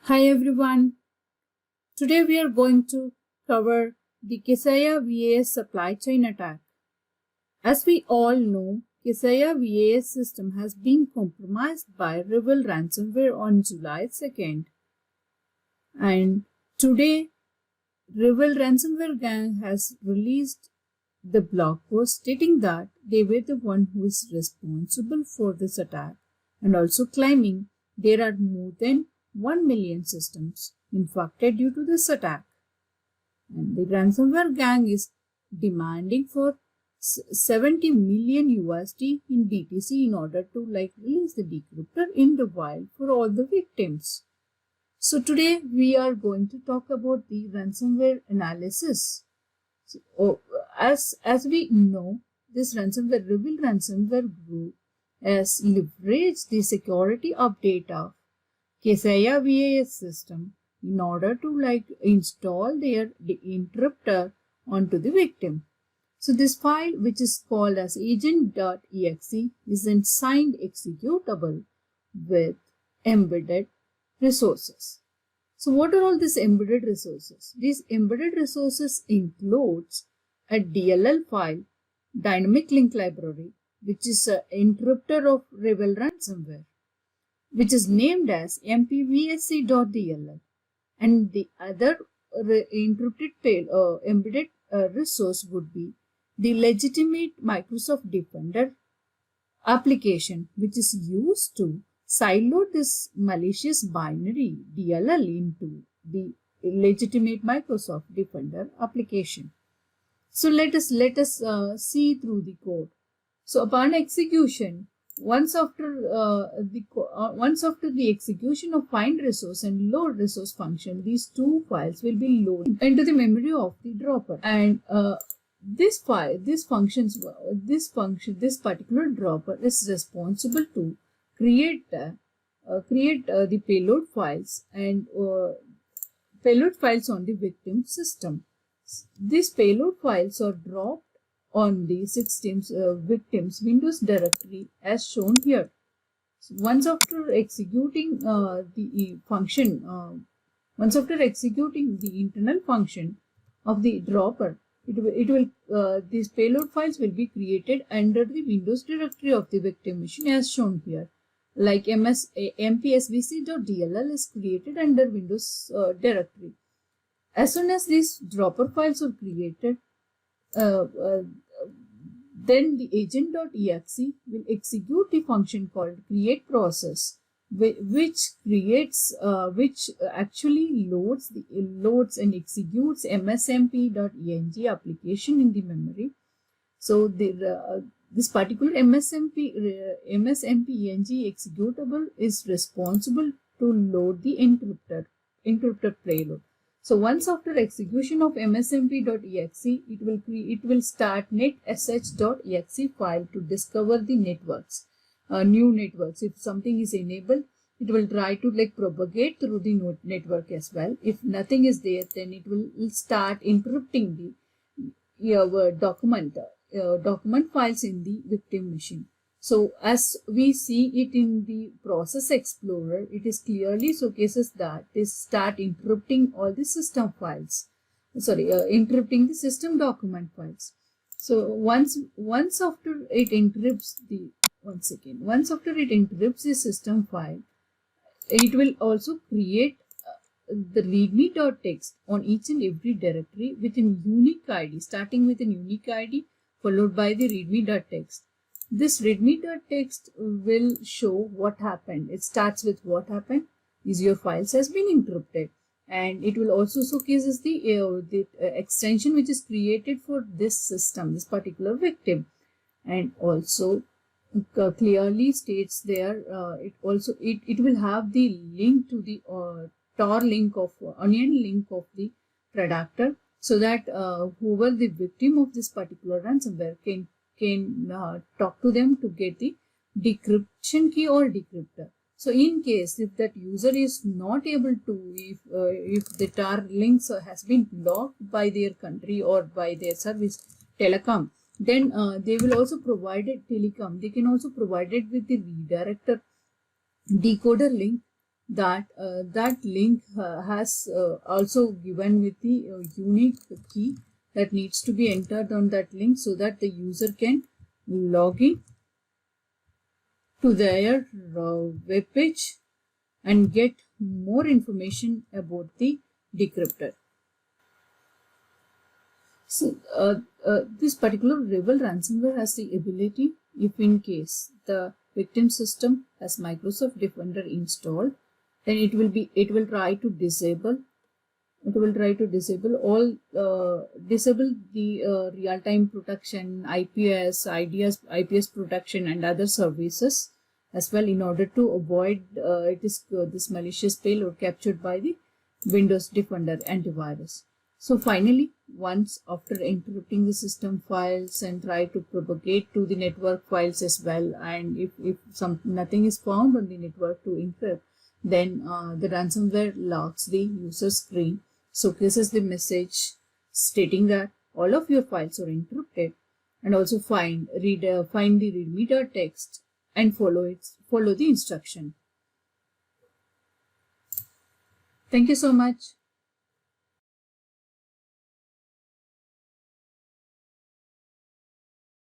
Hi everyone. Today we are going to cover the Kaseya VSA supply chain attack. As we all know, Kaseya VSA system has been compromised by REvil Ransomware on July 2nd. And today, REvil Ransomware gang has released the blog post stating that they were the one who is responsible for this attack and also claiming there are more than 1 million systems infected due to this attack. And the ransomware gang is demanding for 70 million USD in BTC in order to release the decryptor in the wild for all the victims. So today we are going to talk about the ransomware analysis. So, as we know, this REvil Ransomware group has leveraged the security update of Kaseya VSA system in order to install their interrupter onto the victim. So this file, which is called as agent.exe, is a signed executable with embedded resources. So what are all these embedded resources? These embedded resources includes a DLL file, dynamic link library, which is an interrupter of REvil Ransomware, which is named as mpvsc.dll, and the other interrupted embedded resource would be the legitimate Microsoft Defender application, which is used to sideload this malicious binary DLL into the legitimate Microsoft Defender application. So let us see through the code. So upon execution, once after the execution of find resource and load resource function, these two files will be loaded into the memory of the dropper, and this particular dropper is responsible to create the payload files and payload files on the victim system. These payload files are dropped on the victim's Windows directory as shown here. So once after executing the internal function of the dropper, these payload files will be created under the Windows directory of the victim machine as shown here. Like mpsvc.dll is created under Windows directory. As soon as these dropper files are created, then the agent.exe will execute the function called create process, which actually loads and executes msmp.eng application in the memory. So this particular msmp.eng executable is responsible to load the interrupter payload. So once after execution of msmp.exe, it will start netsh.exe file to discover the networks, new networks. If something is enabled, it will try to propagate through the network as well. If nothing is there, then it will start interrupting the document files in the victim machine. So as we see it in the process explorer, it is clearly showcases that they start interrupting all the system files. Interrupting the system document files. So once after it interrupts the system file, it will also create the readme.txt on each and every directory with a unique ID, starting with a unique ID followed by the readme.txt. This readme.txt will show what happened. It starts with what happened is your files has been interrupted, and it will also showcases the extension which is created for this system, this particular victim, and also clearly states there it will have the link to the tor link of onion link of the predator, so that whoever the victim of this particular ransomware can talk to them to get the decryption key or decryptor. So in case if that user is not able to, if the tar links has been blocked by their country or by their service telecom, then they will also provide it telecom. They can also provide it with the redirector decoder link that that link has also given with the unique key that needs to be entered on that link, so that the user can log in to their web page and get more information about the decryptor. So this particular REvil ransomware has the ability, if in case the victim system has Microsoft Defender installed, then it will try to disable all disable the real-time protection, IPS protection and other services as well, in order to avoid this malicious payload captured by the Windows Defender antivirus. So finally, once after encrypting the system files and try to propagate to the network files as well, and if nothing is found on the network to encrypt, then the ransomware locks the user screen, showcases the message stating that all of your files are encrypted, and also find the readme text and follow the instruction. Thank you so much.